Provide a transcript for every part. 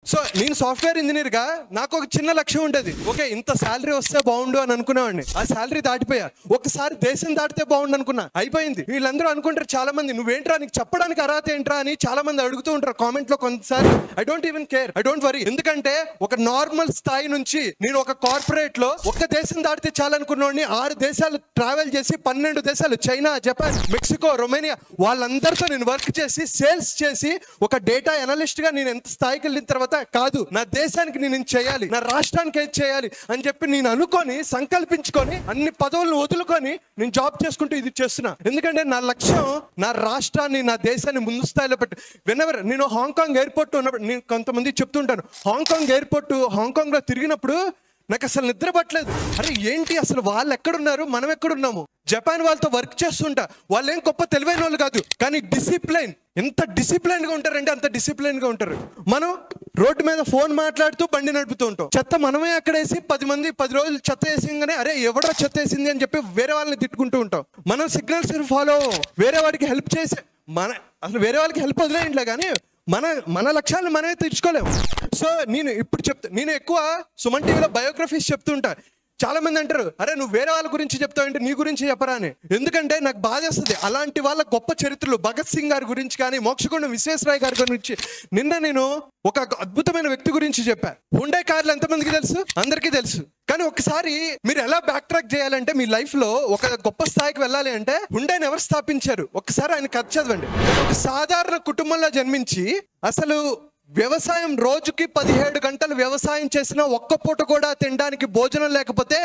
So నేను software ఇంజనీర్గా నాకు ఒక చిన్న లక్ష్యం ఉంటుంది. ఓకే, ఇంత శాలరీ వస్తే బాగుండు అని అనుకునేవాడిని. ఆ శాలరీ దాటిపోయా. ఒకసారి దేశం దాటితే బాగుండు అనుకున్నా, అయిపోయింది. వీళ్ళందరూ అనుకుంటారు చాలా మంది, నువ్వేంట్రా, నీకు చెప్పడానికి అర్హత ఏంట్రా అని చాలా మంది అడుగుతూ ఉంటారు కామెంట్ లో. కొన్నిసారి I don't even care, I don't worry. ఎందుకంటే ఒక నార్మల్ స్థాయి నుంచి నేను ఒక కార్పొరేట్ లో ఒక దేశం దాటితే చాలనుకున్నోడిని 6 దేశాలు ట్రావెల్ చేసి 12 దేశాలు, చైనా, జపాన్, మెక్సికో, రొమేనియా, వాళ్ళందరితో నేను వర్క్ చేసి సేల్స్ చేసి ఒక డేటా అనలిస్ట్ గా నేను ఎంత స్థాయికి వెళ్ళిన తర్వాత కాదు, నా దేశానికి నేను చేయాలి, నా రాష్ట్రానికి ఏది చేయాలి అని చెప్పి నేను అనుకొని సంకల్పించుకొని అన్ని పదవులను వదులుకొని నేను జాబ్ చేసుకుంటూ ఇది చేస్తున్నా. ఎందుకంటే నా లక్ష్యం నా రాష్ట్రాన్ని, నా దేశాన్ని ముందు స్థాయిలో పెట్టి. వెనెవర్ నేను హాంకాంగ్ ఎయిర్పోర్ట్ ఉన్నప్పుడు, నేను కొంతమంది చెప్తుంటాను, హాంకాంగ్ ఎయిర్పోర్ట్ హాంకాంగ్ లో తిరిగినప్పుడు నాకు అసలు నిద్ర పట్టలేదు. అరే ఏంటి అసలు, వాళ్ళు ఎక్కడున్నారు, మనం ఎక్కడున్నాము. జపాన్ వాళ్ళతో వర్క్ చేస్తుంటా, వాళ్ళు ఏం గొప్ప తెలివైన వాళ్ళు కాదు, కానీ డిసిప్లైన్, ఎంత డిసిప్లైన్ గా ఉంటారంటే అంత డిసిప్లైన్ గా ఉంటారు. మనం రోడ్డు మీద ఫోన్ మాట్లాడుతూ బండి నడుపుతూ ఉంటాం. చెత్త మనమే అక్కడ వేసి 10 రోజులు చెత్త వేసింగానే అరే ఎవడో చెత్త వేసింది అని చెప్పి వేరే వాళ్ళని తిట్టుకుంటూ ఉంటాం. మనం సిగ్నల్స్ ఫాలో, వేరే వాడికి హెల్ప్ చేసే అసలు వేరే వాళ్ళకి హెల్ప్ వదిలేంట్లే, కానీ మన లక్ష్యాలను మనమే తీర్చుకోలేము. సో నేను ఇప్పుడు నేను ఎక్కువ సుమన్ టీవీలో బయోగ్రఫీస్ చెప్తుంటా. చాలా మంది అంటారు, అరే నువ్వు వేరే వాళ్ళ గురించి చెప్తావంటే నీ గురించి చెప్పరా అని. ఎందుకంటే నాకు బాధ వస్తుంది అలాంటి వాళ్ళ గొప్ప చరిత్రలు. భగత్ సింగ్ గారి గురించి కానీ, మోక్షగుండం విశ్వేశ్వరయ్య గారి గురించి. నిన్న నేను ఒక అద్భుతమైన వ్యక్తి గురించి చెప్పా. హుండై కార్లు ఎంతమందికి తెలుసు? అందరికీ తెలుసు. కానీ ఒకసారి మీరు ఎలా బ్యాక్ ట్రాక్ చేయాలంటే మీ లైఫ్ లో ఒక గొప్ప స్థాయికి వెళ్ళాలి అంటే హుండైని ఎవరు స్థాపించారు ఒకసారి ఆయన కథ చదవండి. ఒక సాధారణ కుటుంబంలో జన్మించి అసలు వ్యవసాయం, రోజుకి 17 గంటలు వ్యవసాయం చేసిన ఒక్క పూట కూడా తినడానికి భోజనం లేకపోతే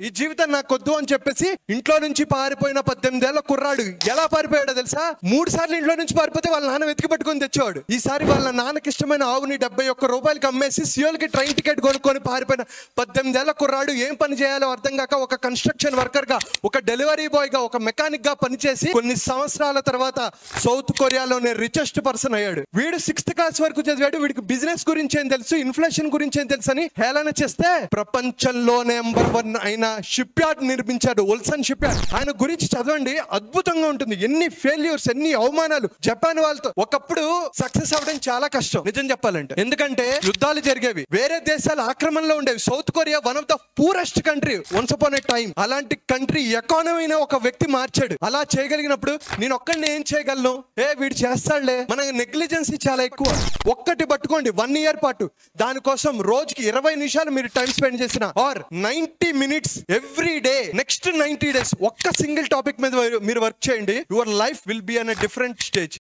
ఈ జీవితం నాకు వద్దు అని చెప్పేసి ఇంట్లో నుంచి పారిపోయిన 18 ఏళ్ల కుర్రాడు ఎలా పారిపోయాడో తెలుసా? 3 సార్లు ఇంట్లో నుంచి పారిపోతే వాళ్ళ నాన్న వెతికి పట్టుకొని తెచ్చేవాడు. ఈసారి వాళ్ళ నాన్నకి ఇష్టమైన ఆవుని 71 రూపాయలకి అమ్మేసి సియోల్కి ట్రైన్ టికెట్ కొనుక్కొని పారిపోయిన 18 ఏళ్ల కుర్రాడు ఏం పని చేయాలో అర్థం కాక ఒక కన్స్ట్రక్షన్ వర్కర్ గా, ఒక డెలివరీ బాయ్ గా, ఒక మెకానిక్ గా పనిచేసి కొన్ని సంవత్సరాల తర్వాత సౌత్ కొరియాలోనే రిచెస్ట్ పర్సన్ అయ్యాడు. వీడు 6th క్లాస్ వరకు చదివాడు. వీడికి బిజినెస్ గురించి ఏం తెలుసు, ఇన్ఫ్లేషన్ గురించి ఏం తెలుసు అని హేళన చేస్తే ప్రపంచంలోనే నెంబర్ 1 ఆయన షిప్ యార్డ్ నిర్మించాడు, ఉల్సన్ షిప్ యార్డ్. ఆయన గురించి చదవండి, అద్భుతంగా ఉంటుంది. ఎన్ని ఫెయిల్యూర్స్, ఎన్ని అవమానాలు. జపాన్ వాళ్ళతో ఒకప్పుడు సక్సెస్ అవ్వడం చాలా కష్టం నిజం చెప్పాలంటే. ఎందుకంటే యుద్ధాలు జరిగేవి, వేరే దేశాలు ఆక్రమణలో ఉండేవి. South Korea one of the poorest country once upon a time. అలాంటి కంట్రీ ఎకానమీని ఒక వ్యక్తి మార్చాడు. అలా చేయగలిగినప్పుడు నేను ఒక్కడిని ఏం చేయగలను, వీడు చేస్తాడులే. మన నెగ్లిజెన్సీ చాలా ఎక్కువ. ఒక్కటి పట్టుకోండి, 1 ఇయర్ పాటు దానికోసం రోజుకి 20 నిమిషాలు మీరు టైం స్పెండ్ చేసిన or 90 minutes every day, next 90 days ఒక్క సింగిల్ టాపిక్ మీద మీరు వర్క్ చేయండి. Your life will be an different stage.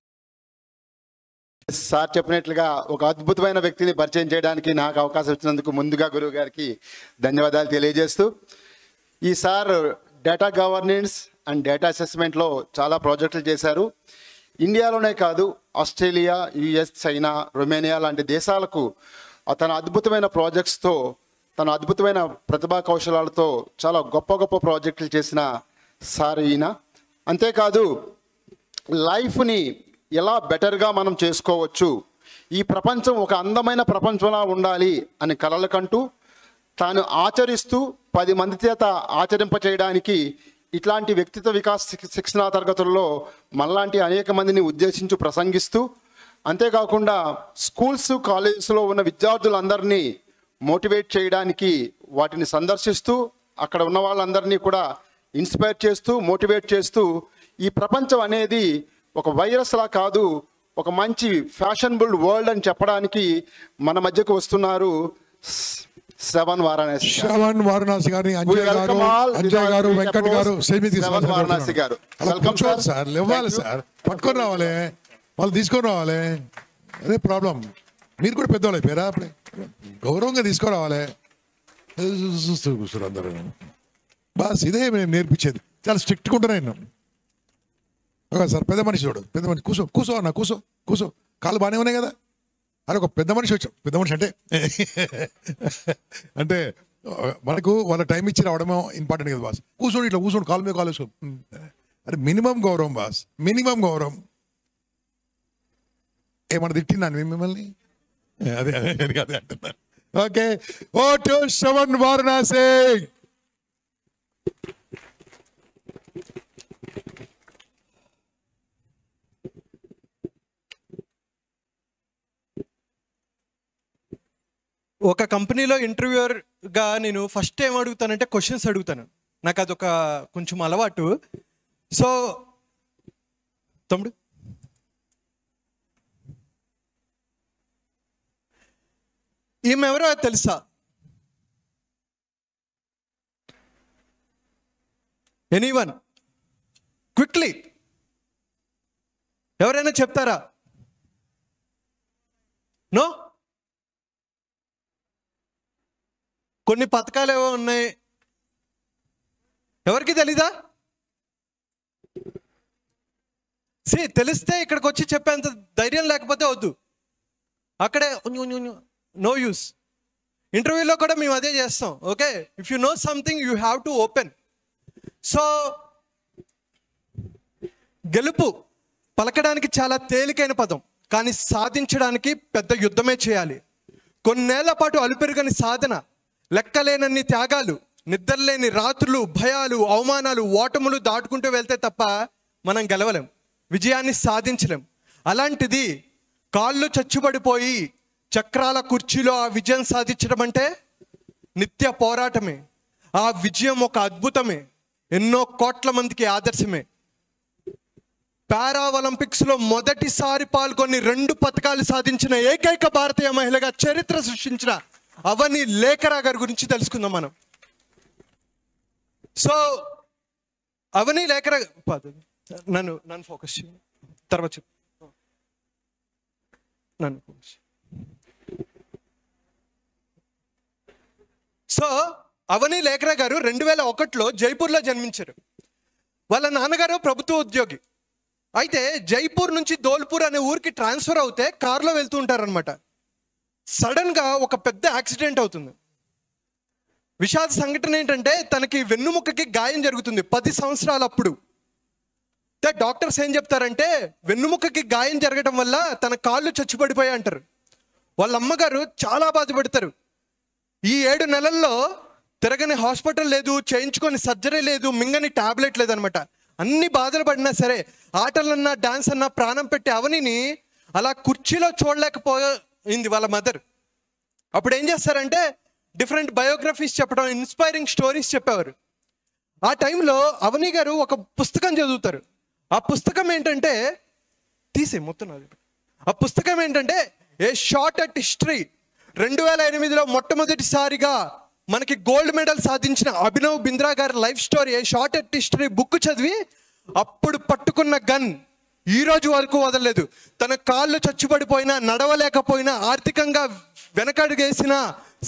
Sir చెప్పినట్లుగా ఒక అద్భుతమైన వ్యక్తిని పరిచయం చేయడానికి నాకు అవకాశం ఇచ్చినందుకు ముందుగా గురువు గారికి ధన్యవాదాలు తెలియజేస్తూ, ఈ sir data governance and data అసెస్మెంట్లో చాలా ప్రాజెక్టులు చేశారు. ఇండియాలోనే కాదు, ఆస్ట్రేలియా, యుఎస్, చైనా, రొమేనియా లాంటి దేశాలకు తన అద్భుతమైన ప్రాజెక్ట్స్తో, తన అద్భుతమైన ప్రతిభా కౌశలాలతో చాలా గొప్ప గొప్ప ప్రాజెక్టులు చేసిన సార్ ఈయన. అంతేకాదు లైఫ్ని ఎలా బెటర్గా మనం చేసుకోవచ్చు, ఈ ప్రపంచం ఒక అందమైన ప్రపంచంలా ఉండాలి అని కలలు కంటూ తాను ఆచరిస్తూ 10 మంది చేత ఆచరింపచేయడానికి ఇట్లాంటి వ్యక్తిత్వ వికాస శిక్షణా తరగతుల్లో మనలాంటి అనేక మందిని ఉద్దేశించి ప్రసంగిస్తూ, అంతేకాకుండా స్కూల్స్, కాలేజెస్లో ఉన్న విద్యార్థులందరినీ మోటివేట్ చేయడానికి వాటిని సందర్శిస్తూ అక్కడ ఉన్న వాళ్ళందరినీ కూడా ఇన్స్పైర్ చేస్తూ, మోటివేట్ చేస్తూ, ఈ ప్రపంచం అనేది ఒక వైరస్లా కాదు, ఒక మంచి ఫ్యాషనబుల్ వరల్డ్ అని చెప్పడానికి మన మధ్యకు వస్తున్నారు శ్రవణ్ వారణాసి. శ్రవణ్ వారణాసి గారిని అంజయ్ గారు, వెంకట్ గారు వారణాసి గారు సార్ ఇవ్వాలి సార్, పట్టుకొని రావాలి, వాళ్ళు తీసుకొని రావాలి. అదే ప్రాబ్లం. మీరు కూడా పెద్దవాళ్ళు అయిపోయారా? అప్పుడే గౌరవంగా తీసుకురావాలి. చూస్తూ కూర్చోరు అందరూ. బాస్ ఇదే మేము నేర్పించేది. చాలా స్ట్రిక్ట్గా ఉంటాను నేను. సార్ పెద్ద మనిషి చూడు, పెద్ద మనిషి కూర్చో అన్న, కూర్చో కాళ్ళు బాగానే ఉన్నాయి కదా. అరే ఒక పెద్ద మనిషి వచ్చాం. పెద్ద మనిషి అంటే మనకు వాళ్ళ టైం ఇచ్చి రావడమో ఇంపార్టెంట్ కదా బాస్. కూర్చోండి, ఇట్లా కూర్చోండి, కాలు మీద కాలు వేసుకో. అరే మినిమం గౌరవం బాస్, మినిమం గౌరవం. ఏమన్నా తిట్టినాను మిమ్మల్ని? అదే అంటున్నాను. Okay, oh to Shravan Varanasi. ఒక కంపెనీలో ఇంటర్వ్యూయర్గా నేను ఫస్ట్ ఏం అడుగుతానంటే క్వశ్చన్స్ అడుగుతాను. నాకు అదొక కొంచెం అలవాటు. సో తమ్ముడు, ఈమెవరో తెలుసా? ఎనీవన్? క్విక్లీ ఎవరైనా చెప్తారా? నో? కొన్ని పథకాలు ఏవో ఉన్నాయి, ఎవరికి తెలీదా? తెలిస్తే ఇక్కడికి వచ్చి చెప్పేంత ధైర్యం లేకపోతే వద్దు, అక్కడే నో యూస్. ఇంటర్వ్యూలో కూడా మేము అదే చేస్తాం. Okay, if you know something you have to open. So గెలుపు పలకడానికి చాలా తేలికైన పదం, కానీ సాధించడానికి పెద్ద యుద్ధమే చేయాలి. కొన్నేళ్ల పాటు అలుపెరుగని సాధన, లెక్కలేనన్ని త్యాగాలు, నిద్రలేని రాత్రులు, భయాలు, అవమానాలు, ఓటములు దాటుకుంటూ వెళ్తే తప్ప మనం గెలవలేం, విజయాన్ని సాధించలేం. అలాంటిది కాళ్ళు చచ్చుబడిపోయి చక్రాల కుర్చీలో ఆ విజయం సాధించడం అంటే నిత్య పోరాటమే. ఆ విజయం ఒక అద్భుతమే, ఎన్నో కోట్ల మందికి ఆదర్శమే. పారా ఒలింపిక్స్లో మొదటిసారి పాల్గొని 2 పథకాలు సాధించిన ఏకైక భారతీయ మహిళగా చరిత్ర సృష్టించిన అవని లేఖరా గారి గురించి తెలుసుకుందాం మనం. సో అవని లేఖరా, నన్ను ఫోకస్ చేయండి, తర్వాత చెప్పు. నన్ను ఫోకస్. సో అవని లేఖరా గారు 2001లో జైపూర్లో జన్మించారు. వాళ్ళ నాన్నగారు ప్రభుత్వ ఉద్యోగి. అయితే జైపూర్ నుంచి ధోల్పూర్ అనే ఊరికి ట్రాన్స్ఫర్ అవుతే కారులో వెళ్తూ ఉంటారనమాట. సడన్గా ఒక పెద్ద యాక్సిడెంట్ అవుతుంది. విషాద సంఘటన ఏంటంటే తనకి వెన్నుముక్కకి గాయం జరుగుతుంది 10 సంవత్సరాలు అప్పుడు. డాక్టర్స్ ఏం చెప్తారంటే వెన్నుముక్కకి గాయం జరగడం వల్ల తన కాళ్ళు చచ్చుబడిపోయాయి అంటారు. వాళ్ళ అమ్మగారు చాలా బాధపడతారు. ఈ 7 నెలల్లో తిరగని హాస్పిటల్ లేదు, చేయించుకొని సర్జరీ లేదు, మింగని టాబ్లెట్ లేదనమాట. అన్ని బాధలు పడినా సరే ఆటలన్నా డాన్స్ అన్నా ప్రాణం పెట్టి అవనిని అలా కుర్చీలో చూడలేకపోయింది వాళ్ళ మదర్. అప్పుడు ఏం చేస్తారంటే డిఫరెంట్ బయోగ్రఫీస్ చెప్పడం, ఇన్స్పైరింగ్ స్టోరీస్ చెప్పేవారు. ఆ టైంలో అవని గారు ఒక పుస్తకం చదువుతారు. ఆ పుస్తకం ఏంటంటే ఆ పుస్తకం ఏంటంటే ఏ షార్ట్ అట్ హిస్టరీ. 2008లో మొట్టమొదటిసారిగా మనకి గోల్డ్ మెడల్ సాధించిన అభినవ్ బింద్రా గారి life story A short at history book చదివి అప్పుడు పట్టుకున్న గన్ ఈ రోజు వరకు వదలలేదు. తన కాళ్ళు చచ్చుబడిపోయినా, నడవలేకపోయినా, ఆర్థికంగా వెనకడుగేసినా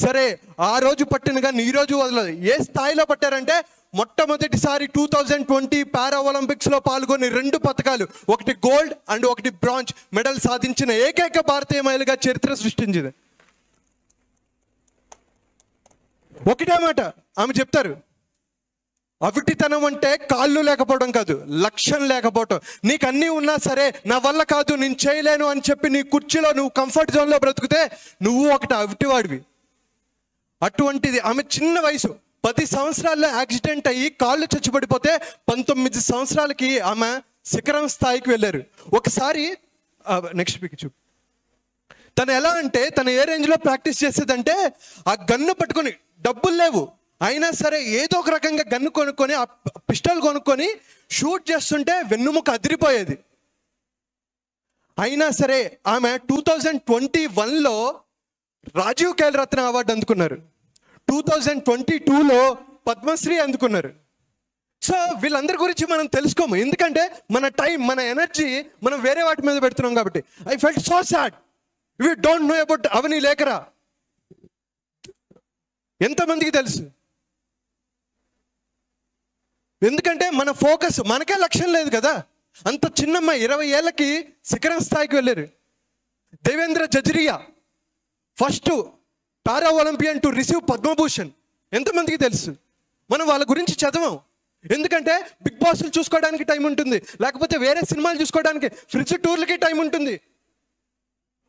సరే ఆ రోజు పట్టిన గన్ ఈ రోజు వదలలేదు. ఏ స్థాయిలో పట్టారంటే మొట్టమొదటిసారి 2020 పారా ఒలింపిక్స్లో పాల్గొని 2 పథకాలు, ఒకటి గోల్డ్ అండ్ ఒకటి బ్రాంజ్ మెడల్ సాధించిన ఏకైక భారతీయ మహిళగా చరిత్ర సృష్టించింది. ఒకటే మాట ఆమె చెప్తారు, అవిటితనం అంటే కాళ్ళు లేకపోవడం కాదు, లక్ష్యం లేకపోవడం. నీకు అన్నీ ఉన్నా సరే నా వల్ల కాదు, నేను చేయలేను అని చెప్పి నీ కుర్చీలో నువ్వు కంఫర్ట్ జోన్లో బ్రతుకుతే నువ్వు ఒకటి అవిటివాడివి. అటువంటిది ఆమె చిన్న వయసు 10 సంవత్సరాల్లో యాక్సిడెంట్ అయ్యి కాళ్ళు చచ్చుబడిపోతే 19 సంవత్సరాలకి ఆమె శిఖరం స్థాయికి వెళ్ళారు. ఒకసారి నెక్స్ట్ పిక్ చూపు. తను ఎలా అంటే తను ఏ రేంజ్లో ప్రాక్టీస్ చేసేదంటే ఆ గన్ను పట్టుకొని, డబ్బులు లేవు అయినా సరే ఏదో ఒక రకంగా గన్ను కొనుక్కొని ఆ పిస్టల్ కొనుక్కొని షూట్ చేస్తుంటే వెన్నుముక అదిరిపోయేది. అయినా సరే ఆమె 2021లో రాజీవ్ ఖేల్ రత్న అవార్డు అందుకున్నారు. 2022లో పద్మశ్రీ అందుకున్నారు. సో వీళ్ళందరి గురించి మనం తెలుసుకోము, ఎందుకంటే మన టైం, మన ఎనర్జీ మనం వేరే వాటి మీద పెడుతున్నాం కాబట్టి. I felt so sad we don't know about Avani Lekhara. ఎంతమందికి తెలుసు? ఎందుకంటే మన ఫోకస్, మనకే లక్ష్యం లేదు కదా. అంత చిన్నమ్మ 20 ఏళ్ళకి శిఖరం స్థాయికి వెళ్ళారు. Devendra Jhajharia first para Olympian to receive Padma Bhushan. ఎంతమందికి తెలుసు? మనం వాళ్ళ గురించి చదవం, ఎందుకంటే బిగ్ బాస్లు చూసుకోవడానికి టైం ఉంటుంది, లేకపోతే వేరే సినిమాలు చూసుకోవడానికి, ఫ్రిడ్జ్ టూర్లకి టైం ఉంటుంది.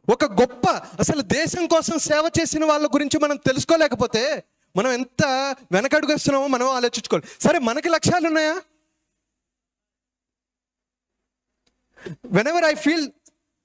ఒక గొప్ప అసలు దేశం కోసం సేవ చేసిన వాళ్ళ గురించి మనం తెలుసుకోలేకపోతే మనం ఎంత వెనకడుగు వస్తున్నామో మనం ఆలోచించుకోవాలి. సరే, మనకి లక్ష్యాలు ఉన్నాయా? వెనెవర్ ఐ ఫీల్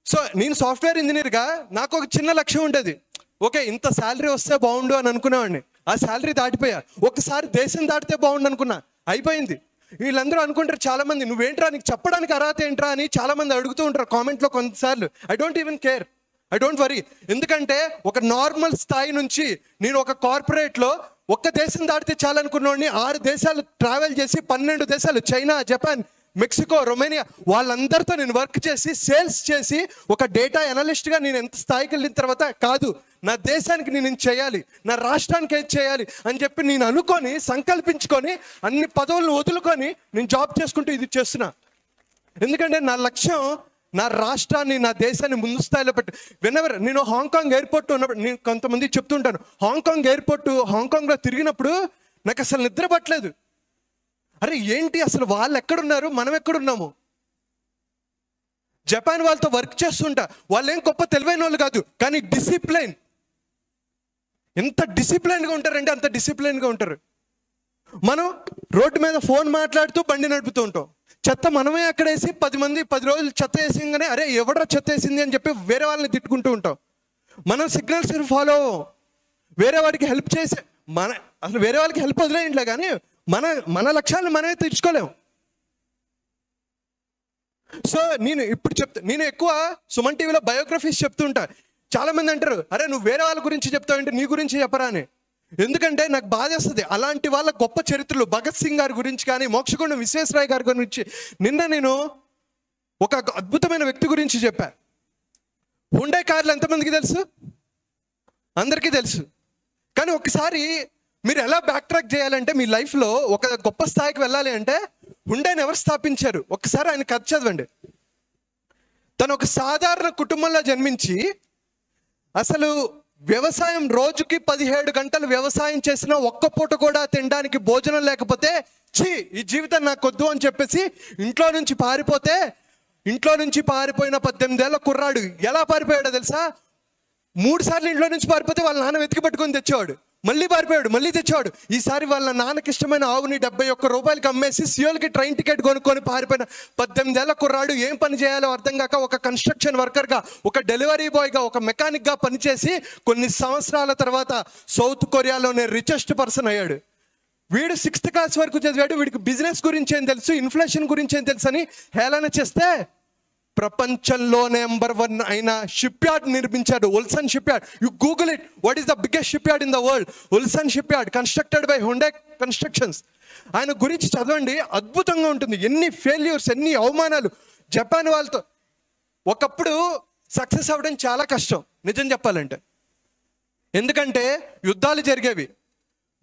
సో, నేను సాఫ్ట్వేర్ ఇంజనీర్గా నాకు ఒక చిన్న లక్ష్యం ఉండేది. ఓకే ఇంత శాలరీ వస్తే బాగుండు అని అనుకునేవాడిని. ఆ శాలరీ దాటిపోయా. ఒకసారి దేశం దాటితే బాగుండు అనుకున్నా, అయిపోయింది. వీళ్ళందరూ అనుకుంటారు చాలా మంది, నువ్వేంట్రా, నీకు చెప్పడానికి అర్హత ఏంట్రా అని చాలా మంది అడుగుతూ ఉంటారు కామెంట్లో కొన్నిసార్లు. I don't even care, I don't worry. ఎందుకంటే ఒక నార్మల్ స్థాయి నుంచి నేను ఒక కార్పొరేట్లో ఒక్క దేశం దాటితే చాలనుకున్నోడిని 6 దేశాలు ట్రావెల్ చేసి 12 దేశాలు, చైనా, జపాన్, మెక్సికో, రొమేనియా, వాళ్ళందరితో నేను వర్క్ చేసి సేల్స్ చేసి ఒక డేటా అనలిస్ట్గా నేను ఎంత స్థాయికి వెళ్ళిన తర్వాత కాదు, నా దేశానికి నేను చేయాలి, నా రాష్ట్రానికి ఏది చేయాలి అని చెప్పి నేను అనుకొని సంకల్పించుకొని అన్ని పదవులను వదులుకొని నేను జాబ్ చేసుకుంటూ ఇది చేస్తున్నా. ఎందుకంటే నా లక్ష్యం నా రాష్ట్రాన్ని, నా దేశాన్ని ముందు స్థాయిలో పెట్టి. వెనెవర్ నేను హాంకాంగ్ ఎయిర్పోర్ట్ ఉన్నప్పుడు, నేను కొంతమంది చెప్తుంటాను, హాంకాంగ్లో తిరిగినప్పుడు నాకు అసలు నిద్ర పట్టలేదు. అరే ఏంటి అసలు వాళ్ళు ఎక్కడున్నారు, మనం ఎక్కడున్నాము. జపాన్ వాళ్ళతో వర్క్ చేస్తుంటా, వాళ్ళు ఏం గొప్ప తెలివైన వాళ్ళు కాదు, కానీ డిసిప్లైన్, ఎంత డిసిప్లైన్గా ఉంటారంటే అంత డిసిప్లైన్గా ఉంటారు. మనం రోడ్డు మీద ఫోన్ మాట్లాడుతూ బండి నడుపుతూ ఉంటాం. చెత్త మనమే అక్కడ వేసి 10 రోజులు చెత్త వేసింగానే అరే ఎవడరా చెత్త వేసింది అని చెప్పి వేరే వాళ్ళని తిట్టుకుంటూ ఉంటాం. మనం సిగ్నల్స్ ఫాలో అవ్వం. వేరే వాడికి హెల్ప్ చేసే అసలు వేరే వాళ్ళకి హెల్ప్ వదిలేయండిలే, కానీ మన లక్ష్యాలను మనమే తీర్చుకోలేము. సో నేను ఇప్పుడు నేను ఎక్కువ సుమన్ టీవీలో బయోగ్రఫీస్ చెప్తుంటా. చాలా మంది అంటారు, అరే నువ్వు వేరే వాళ్ళ గురించి చెప్తావంటే నీ గురించి చెప్పరా అని. ఎందుకంటే నాకు బాధ వస్తుంది. అలాంటి వాళ్ళ గొప్ప చరిత్రలు, భగత్ సింగ్ గారి గురించి కానీ, మోక్షగుండం విశ్వేశ్వరయ్య గారి గురించి. నిన్న నేను ఒక అద్భుతమైన వ్యక్తి గురించి చెప్పా. హుండై కార్లు ఎంతమందికి తెలుసు? అందరికీ తెలుసు. కానీ ఒకసారి మీరు ఎలా బ్యాక్ ట్రాక్ చేయాలంటే మీ లైఫ్లో ఒక గొప్ప స్థాయికి వెళ్ళాలి అంటే హుండైని ఎవరు స్థాపించారు ఒక్కసారి ఆయన కథ చదవండి. తను ఒక సాధారణ కుటుంబంలో జన్మించి అసలు వ్యవసాయం, రోజుకి 17 గంటలు వ్యవసాయం చేసినా ఒక్క పూట కూడా తినడానికి భోజనం లేకపోతే ఈ జీవితం నాకు వద్దు అని చెప్పేసి ఇంట్లో నుంచి పారిపోయిన 18 ఏళ్ల కుర్రాడు ఎలా పారిపోయాడో తెలుసా? 3 సార్లు ఇంట్లో నుంచి పారిపోతే వాళ్ళ నాన్న వెతికి పట్టుకొని తెచ్చేవాడు, మళ్ళీ పారిపోయాడు, మళ్ళీ తెచ్చేవాడు. ఈసారి వాళ్ళ నాన్నకి ఇష్టమైన ఆవుని 71 రూపాయలకి అమ్మేసి సియోల్కి ట్రైన్ టికెట్ కొనుక్కొని పారిపోయిన 18 ఏళ్ల కుర్రాడు ఏం పని చేయాలో అర్థం కాక ఒక కన్స్ట్రక్షన్ వర్కర్గా, ఒక డెలివరీ బాయ్గా, ఒక మెకానిక్గా పనిచేసి కొన్ని సంవత్సరాల తర్వాత సౌత్ కొరియాలోనే రిచెస్ట్ పర్సన్ అయ్యాడు. వీడు 6th క్లాస్ వరకు చదివాడు. వీడికి బిజినెస్ గురించి ఏం తెలుసు, ఇన్ఫ్లేషన్ గురించి ఏం తెలుసు అని హేళన చేస్తే ప్రపంచంలోనే నెంబర్ 1 అయిన షిప్ యార్డ్ నిర్మించాడు, Ulsan ship yard. You Google it, what is the biggest ship yard in the world? Ulsan ship yard, constructed by Hyundai constructions. ఆయన గురించి చదవండి, అద్భుతంగా ఉంటుంది. ఎన్ని ఫెయిల్యూర్స్, ఎన్ని అవమానాలు. జపాన్ వాళ్ళతో ఒకప్పుడు సక్సెస్ అవ్వడం చాలా కష్టం నిజం చెప్పాలంటే. ఎందుకంటే యుద్ధాలు జరిగేవి,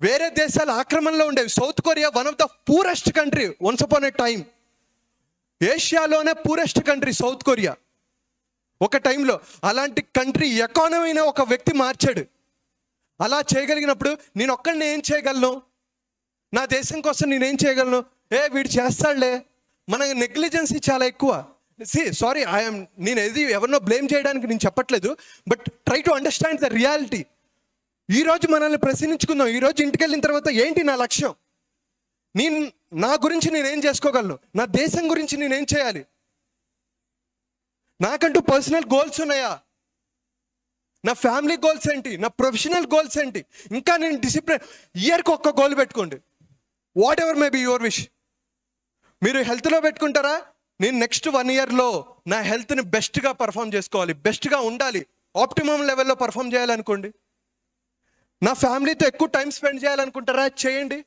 వేరే దేశాల ఆక్రమణలో ఉండేవి. South Korea one of the poorest country once upon a time. ఏషియాలోనే పూరెస్ట్ కంట్రీ సౌత్ కొరియా ఒక టైంలో. అలాంటి కంట్రీ ఎకానమీని ఒక వ్యక్తి మార్చాడు. అలా చేయగలిగినప్పుడు నేను ఒక్కడిని ఏం చేయగలను, నా దేశం కోసం నేనేం చేయగలను? వీడు చేస్తాడులే. మన నెగ్లిజెన్సీ చాలా ఎక్కువ. సారీ, నేను ఎవరినో బ్లేమ్ చేయడానికి నేను చెప్పట్లేదు, but try to understand the reality. ఈరోజు మనల్ని ప్రశ్నించుకుందాం. ఈరోజు ఇంటికి వెళ్ళిన తర్వాత ఏంటి నా లక్ష్యం, నా గురించి నేనేం చేసుకోగలను, నా దేశం గురించి నేనేం చేయాలి, నాకంటూ పర్సనల్ గోల్స్ ఉన్నాయా, నా ఫ్యామిలీ గోల్స్ ఏంటి, నా ప్రొఫెషనల్ గోల్స్ ఏంటి. ఇంకా నేను డిసిప్లిన్, ఇయర్కి ఒక్క గోల్ పెట్టుకోండి, what ever may be your wish. మీరు హెల్త్లో పెట్టుకుంటారా, నేను నెక్స్ట్ 1 ఇయర్లో నా హెల్త్ని బెస్ట్గా పర్ఫామ్ చేసుకోవాలి, బెస్ట్గా ఉండాలి, ఆప్టిమమ్ లెవెల్లో పర్ఫామ్ చేయాలనుకోండి. నా ఫ్యామిలీతో ఎక్కువ టైం స్పెండ్ చేయాలనుకుంటారా, చేయండి.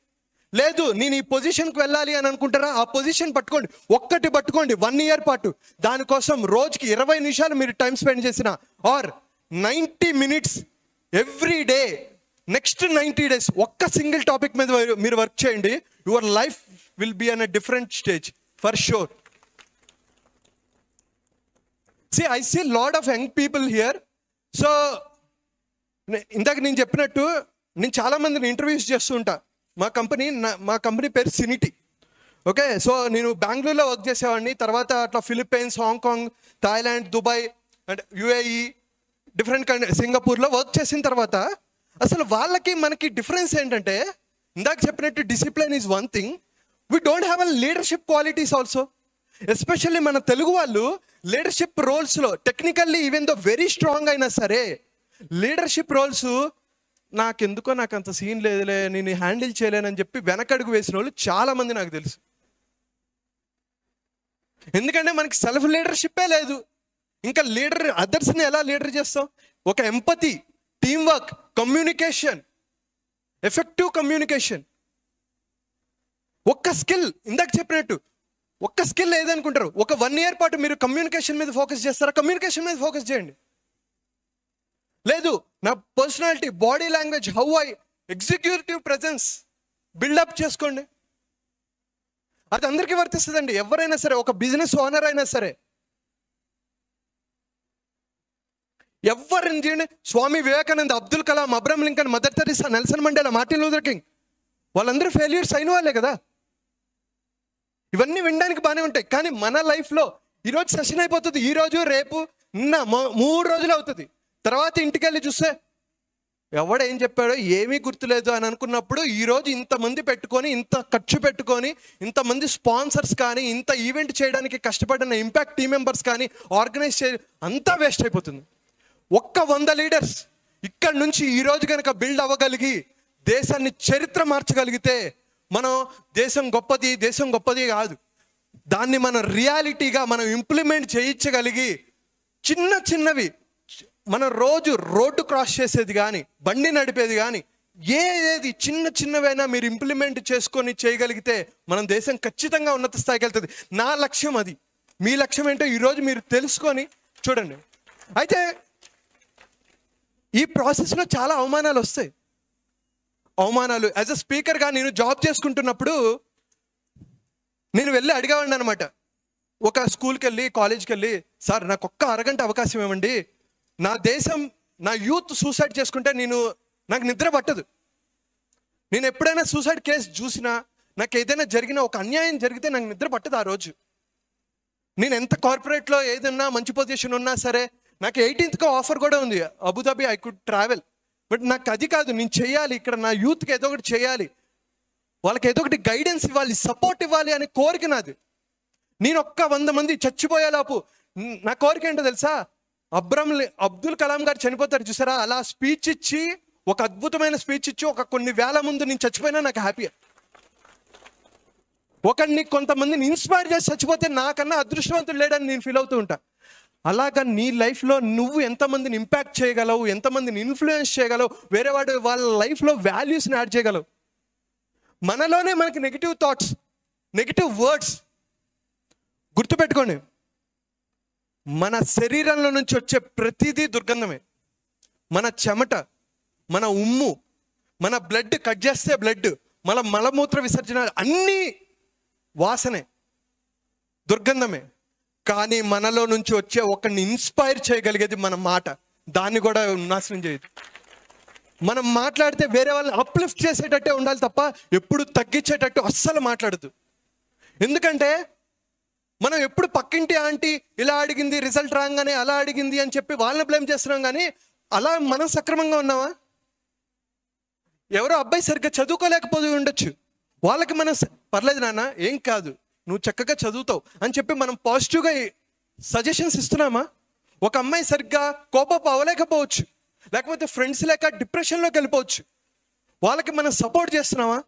లేదు నేను ఈ పొజిషన్కి వెళ్ళాలి అని అనుకుంటారా, ఆ పొజిషన్ పట్టుకోండి, ఒక్కటి పట్టుకోండి 1 ఇయర్ పాటు. దానికోసం రోజుకి 20 నిమిషాలు మీరు టైం స్పెండ్ చేసిన, or 90 minutes every day, next 90 days ఒక్క సింగిల్ టాపిక్ మీద మీరు వర్క్ చేయండి. Your life will be an a different stage for sure. I see lot of young people here. So ఇందాక నేను చెప్పినట్టు నేను చాలామందిని ఇంటర్వ్యూస్ చేస్తూ ఉంటా. మా కంపెనీ పేరు సినిటీ. ఓకే, సో నేను బెంగళూరులో వర్క్ చేసేవాడిని. తర్వాత అట్లా Philippines, Hong Kong, Thailand, Dubai and UAE, different సింగపూర్లో వర్క్ చేసిన తర్వాత అసలు వాళ్ళకి మనకి డిఫరెన్స్ ఏంటంటే, ఇందాక చెప్పినట్టు discipline is one thing, we don't have a leadership qualities also. Especially మన తెలుగు వాళ్ళు లీడర్షిప్ రోల్స్లో technically even though very strong అయినా సరే, లీడర్షిప్ రోల్స్ నాకెందుకో నాకు అంత సీన్ లేదులే, నేను హ్యాండిల్ చేయలేనని చెప్పి వెనకడుగు వేసిన వాళ్ళు చాలామంది నాకు తెలుసు. ఎందుకంటే మనకి సెల్ఫ్ లీడర్షిప్పే లేదు. ఇంకా అదర్స్ని ఎలా లీడర్ చేస్తాం? ఒక empathy, team work, communication, effective communication. ఒక్క స్కిల్, ఇందాక చెప్పినట్టు ఒక్క స్కిల్ ఏదనుకుంటారు? ఒక 1 year పాటు మీరు కమ్యూనికేషన్ మీద ఫోకస్ చేస్తారా? కమ్యూనికేషన్ మీద ఫోకస్ చేయండి. లేదు, నా personality, body language, how I executive presence build up చేసుకోండి. అది అందరికీ వర్తిస్తుందండి. ఎవరైనా సరే, ఒక బిజినెస్ ఓనర్ అయినా సరే, ఎవరిని చేయండి. Swami Vivekananda, Abdul Kalam, Abraham Lincoln, Mother Teresa, Nelson Mandela, Martin Luther King, వాళ్ళందరూ ఫెయిల్యూర్స్ అయిన వాళ్ళే కదా. ఇవన్నీ వినడానికి బాగానే ఉంటాయి. కానీ మన లైఫ్లో ఈరోజు సెషన్ అయిపోతుంది, ఈరోజు రేపు నిన్న 3 రోజులు అవుతుంది. తర్వాత ఇంటికి వెళ్ళి చూస్తే ఎవడేం చెప్పాడో ఏమీ గుర్తులేదు అని అనుకున్నప్పుడు, ఈరోజు ఇంతమంది పెట్టుకొని, ఇంత ఖర్చు పెట్టుకొని, ఇంతమంది స్పాన్సర్స్ కానీ, ఇంత ఈవెంట్ చేయడానికి కష్టపడిన ఇంపాక్ట్ టీం మెంబర్స్ కానీ ఆర్గనైజ్ అంతా వేస్ట్ అయిపోతుంది. ఒక్క 100 లీడర్స్ ఇక్కడ నుంచి ఈరోజు కనుక బిల్డ్ అవ్వగలిగి దేశాన్ని చరిత్ర మార్చగలిగితే, మనం దేశం గొప్పది కాదు, దాన్ని మనం రియాలిటీగా మనం ఇంప్లిమెంట్ చేయించగలిగి, చిన్నవి మనం రోజు రోడ్డు క్రాస్ చేసేది కానీ, బండి నడిపేది కానీ, ఏది చిన్నవైనా మీరు ఇంప్లిమెంట్ చేసుకొని చేయగలిగితే మనం దేశం ఖచ్చితంగా ఉన్నత స్థాయికి వెళ్తుంది. నా లక్ష్యం అది. మీ లక్ష్యం ఏంటో ఈరోజు మీరు తెలుసుకొని చూడండి. అయితే ఈ ప్రాసెస్లో చాలా అవమానాలు వస్తాయి. యాజ్ అ స్పీకర్గా నేను జాబ్ చేసుకుంటున్నప్పుడు నేను వెళ్ళి అడిగేవాడిని అనమాట. ఒక స్కూల్కి వెళ్ళి, కాలేజ్కి వెళ్ళి, సార్ నాకు ఒక్క అరగంట అవకాశం ఇవ్వండి, నా యూత్ సూసైడ్ చేసుకుంటే నాకు నిద్ర పట్టదు. నేను ఎప్పుడైనా సూసైడ్ కేసు చూసినా, నాకు ఏదైనా జరిగినా, ఒక అన్యాయం జరిగితే నాకు నిద్ర పట్టదు ఆ రోజు. నేను ఎంత కార్పొరేట్లో ఏదన్నా మంచి పొజిషన్ ఉన్నా సరే, నాకు 18th ఆఫర్ కూడా ఉంది, Abu Dhabi, I could travel. But నాకు అది కాదు, నేను చేయాలి, ఇక్కడ నా యూత్కి ఏదో ఒకటి చేయాలి, వాళ్ళకి ఏదో ఒకటి గైడెన్స్ ఇవ్వాలి, సపోర్ట్ ఇవ్వాలి అనే కోరిక నాది. నేను ఒక్క 100 మంది చచ్చిపోయేలోపు నా కోరిక ఏంటో తెలుసా? అబ్దుల్ కలాం గారు చనిపోతారు చూసారా, అలా స్పీచ్ ఇచ్చి, ఒక అద్భుతమైన స్పీచ్ ఇచ్చి, ఒక కొన్ని వేల ముందు నేను చచ్చిపోయినా నాకు హ్యాపీ. కొంతమందిని ఇన్స్పైర్ చేసి చచ్చిపోతే నాకన్నా అదృష్టవంతుడు లేడని నేను ఫీల్ అవుతూ ఉంటా. అలాగా నీ లైఫ్లో నువ్వు ఎంతమందిని ఇంపాక్ట్ చేయగలవు, ఎంతమందిని ఇన్ఫ్లుయెన్స్ చేయగలవు, వాళ్ళ లైఫ్లో వాల్యూస్ని యాడ్ చేయగలవు. మనలోనే మనకి నెగిటివ్ థాట్స్, నెగిటివ్ వర్డ్స్, గుర్తుపెట్టుకోండి, మన శరీరంలో నుంచి వచ్చే ప్రతిదీ దుర్గంధమే. మన చెమట, మన ఉమ్ము, మన బ్లడ్ కట్ చేస్తే బ్లడ్, మన మలమూత్ర విసర్జన అన్నీ వాసనే, దుర్గంధమే. కానీ మనలో నుంచి వచ్చే ఒకరిని ఇన్స్పైర్ చేయగలిగేది మన మాట, దాన్ని కూడా నాశనం చేయదు. మనం మాట్లాడితే వేరే వాళ్ళని అప్లిఫ్ట్ చేసేటట్టే ఉండాలి తప్ప ఎప్పుడు తగ్గించేటట్టు అస్సలు మాట్లాడదు. ఎందుకంటే మనం ఎప్పుడు పక్కింటి ఆంటీ ఇలా అడిగింది, రిజల్ట్ రాగానే అలా అడిగింది అని చెప్పి వాళ్ళని బ్లేమ్ చేస్తున్నాం. కానీ అలా మనం సక్రమంగా ఉన్నావా? ఎవరో అబ్బాయి సరిగ్గా చదువుకోలేకపోతూ ఉండొచ్చు, వాళ్ళకి మనం పర్లేదు నాన్న, ఏం కాదు, నువ్వు చక్కగా చదువుతావు అని చెప్పి మనం పాజిటివ్గా సజెషన్స్ ఇస్తున్నామా? ఒక అమ్మాయి సరిగ్గా కోపం అవ్వలేకపోవచ్చు, లేకపోతే ఫ్రెండ్స్ లేక డిప్రెషన్లోకి వెళ్ళిపోవచ్చు, వాళ్ళకి మనం సపోర్ట్ చేస్తున్నామా?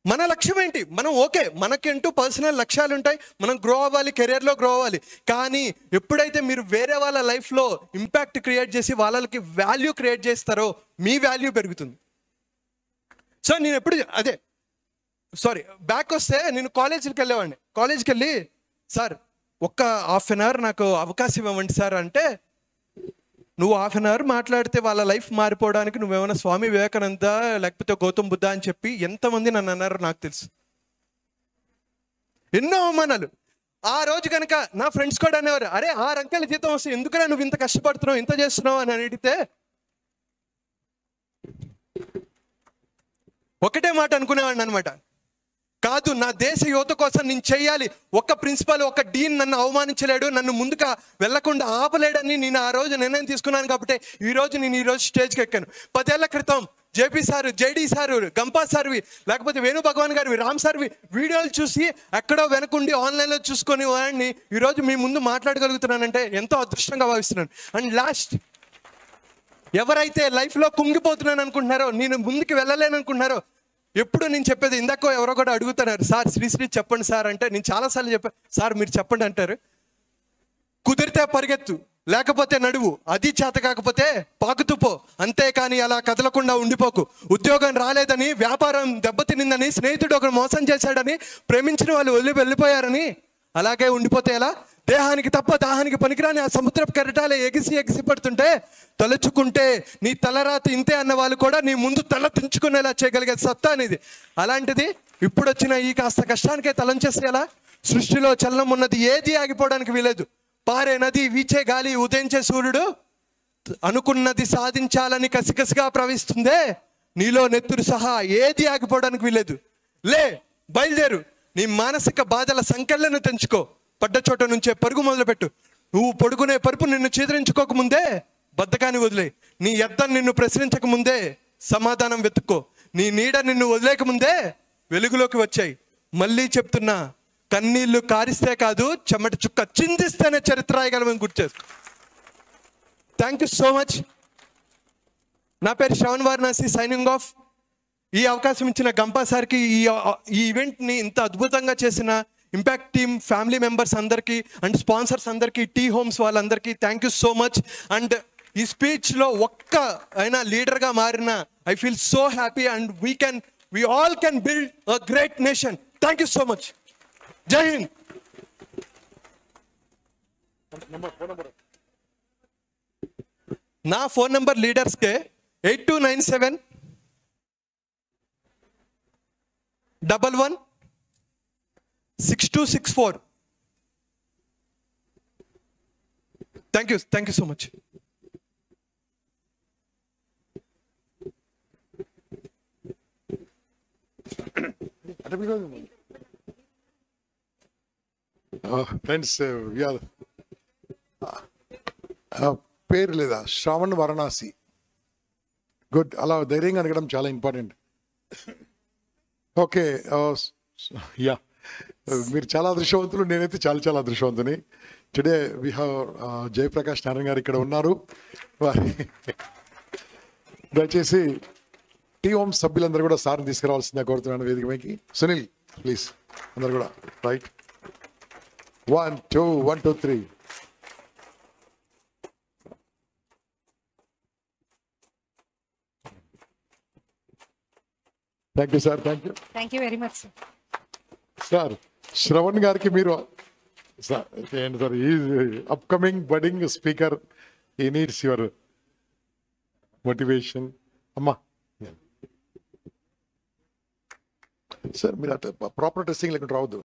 మన లక్ష్యం ఏంటి? మనం ఓకే, మనకంటూ పర్సనల్ లక్ష్యాలు ఉంటాయి, మనం గ్రో అవ్వాలి, కెరియర్లో గ్రో అవ్వాలి. కానీ ఎప్పుడైతే మీరు వేరే వాళ్ళ లైఫ్లో ఇంపాక్ట్ క్రియేట్ చేసి వాళ్ళకి వాల్యూ క్రియేట్ చేస్తారో మీ వాల్యూ పెరుగుతుంది. సో నేను ఎప్పుడు బ్యాక్ వస్తే నేను కాలేజీకి వెళ్ళేవాడిని. కాలేజీకి వెళ్ళి, సార్ ఒక్క 1/2 hour నాకు అవకాశం ఇవ్వండి సార్ అంటే, నువ్వు 1/2 hour మాట్లాడితే వాళ్ళ లైఫ్ మారిపోవడానికి నువ్వేమైనా స్వామి వివేకానంద లేకపోతే గౌతమ్ బుద్ధ అని చెప్పి ఎంతమంది నన్ను అన్నారో నాకు తెలుసు. ఎన్నో అవమానాలు. ఆ రోజు కనుక నా ఫ్రెండ్స్ కూడా అనేవారు, అరే 6 అంకెల జీతం వస్తే ఎందుకన్నా నువ్వు ఇంత కష్టపడుతున్నావు, ఇంత చేస్తున్నావు అని అడిగితే ఒకటే మాట అనుకునేవాడిని అనమాట, కాదు నా దేశ యువత కోసం నేను చెయ్యాలి. ఒక్క ప్రిన్సిపల్, ఒక డీన్ నన్ను అవమానించలేడు, నన్ను ముందుగా వెళ్లకుండా ఆపలేడని నేను ఆ రోజు నిర్ణయం తీసుకున్నాను. కాబట్టి ఈరోజు స్టేజ్కి ఎక్కాను. 10 ఏళ్ల క్రితం JP sir, JD sir, Gampa సార్వి, లేకపోతే వేణు భగవాన్ గారివి, రామ్ సార్వి వీడియోలు చూసి ఎక్కడో వెనకుండి ఆన్లైన్లో చూసుకొని వాడిని ఈరోజు మీ ముందు మాట్లాడగలుగుతున్నానంటే ఎంతో అదృష్టంగా భావిస్తున్నాను. అండ్ లాస్ట్ ఎవరైతే లైఫ్లో కుంగిపోతున్నాను అనుకుంటున్నారో, నేను ముందుకు వెళ్ళలేను అనుకుంటున్నారో, ఎప్పుడు నేను చెప్పేది, ఇందాక ఎవరో కూడా అడుగుతున్నారు, సార్ శ్రీశ్రీ చెప్పండి సార్ అంటే, నేను చాలాసార్లు చెప్పాను, సార్ మీరు చెప్పండి అంటారు. కుదిరితే పరిగెత్తు, లేకపోతే నడువు, అది చేత కాకపోతే పాకుతూ పో, అంతేకాని అలా కదలకుండా ఉండిపోకు. ఉద్యోగం రాలేదని, వ్యాపారం దెబ్బతినిందని, స్నేహితుడు ఒకరు మోసం చేశాడని, ప్రేమించిన వాళ్ళు వెళ్ళిపోయారని అలాగే ఉండిపోతే ఎలా? దేహానికి తప్ప దాహానికి పనికిరాని ఆ సముద్రపు కెరటాలే ఎగిసి ఎగిసి పడుతుంటే తలుచుకుంటే నీ తలరాతి ఇంతే అన్న వాళ్ళు కూడా నీ ముందు తల తుంచుకునేలా చేయగలిగే సత్తా అనేది. అలాంటిది ఇప్పుడు వచ్చిన ఈ కాస్త కష్టానికే తలంచేస్తే ఎలా? సృష్టిలో చలనం ఉన్నది ఏది ఆగిపోవడానికి వీలేదు. పారే నది, వీచే గాలి, ఉదయించే సూర్యుడు, అనుకున్నది సాధించాలని కసికసిగా ప్రవహిస్తుందే, నీలో నెత్తురు సహా ఏది ఆగిపోవడానికి వీలేదు. లే, బయలుదేరు, నీ మానసిక బాధల సంకెళ్ళను తెంచుకో, పడ్డ చోట నుంచే పరుగు మొదలుపెట్టు. నువ్వు పడుకునే పరుపు నిన్ను ఛేదరించుకోకముందే బద్ధకాన్ని వదిలే, నీ ఎద్దం నిన్ను ప్రశ్నించక ముందే సమాధానం వెతుక్కో, నీ నీడ నిన్ను వదిలేక ముందే వెలుగులోకి వచ్చాయి. మళ్ళీ చెప్తున్నా, కన్నీళ్లు కారిస్తే కాదు, చెమట చుక్క చిందిస్తేనే చరిత్ర రాయగలమని గుర్తు చేసుకో. Thank you so much. నా పేరు శ్రవణ్ వారణాసి, సైనింగ్ ఆఫ్. ఈ అవకాశం ఇచ్చిన గంపా సార్కి, ఈ ఈవెంట్ని ఇంత అద్భుతంగా చేసిన ఇంపాక్ట్ టీమ్ ఫ్యామిలీ మెంబర్స్ అందరికీ అండ్ స్పాన్సర్స్ అందరికీ, టీ హోమ్స్ వాళ్ళందరికీ thank you so much. And ఈ స్పీచ్లో ఒక్క అయినా లీడర్గా మారిన I feel so happy and we all can build a great nation. Thank you so much. Jai Hind. నా ఫోన్ నంబర్ లీడర్స్కే 8297 11 6264. Thank you so much. Friends, పేరు లేదా? శ్రావణ్ వారణాసి. గుడ్. అలా ధైర్యంగా అడగడం చాలా ఇంపార్టెంట్. ఓకే, యా, మీరు చాలా అదృష్టవంతులు, నేనైతే చాలా చాలా అదృష్టవంతుని. Today we have Jayaprakash Narayan garu ఇక్కడ ఉన్నారు. దయచేసి టీ హోమ్ సభ్యులందరూ కూడా సార్ని తీసుకురావాల్సిందిగా కోరుతున్నాను వేదికపైకి. సునీల్ ప్లీజ్, అందరు కూడా right. 1 2 1 2 3. Thank you sir. Thank you very much sir. Sir, Shravan గారికి మీరు సార్ ఏంటి సార్, ఈ అప్కమింగ్ బడింగ్ స్పీకర్, ఈ నీడ్స్ యువర్ మోటివేషన్. అమ్మా సార్, మీరు అట్లా ప్రాపర్ డ్రెస్సింగ్ లేకుండా రావద్దు.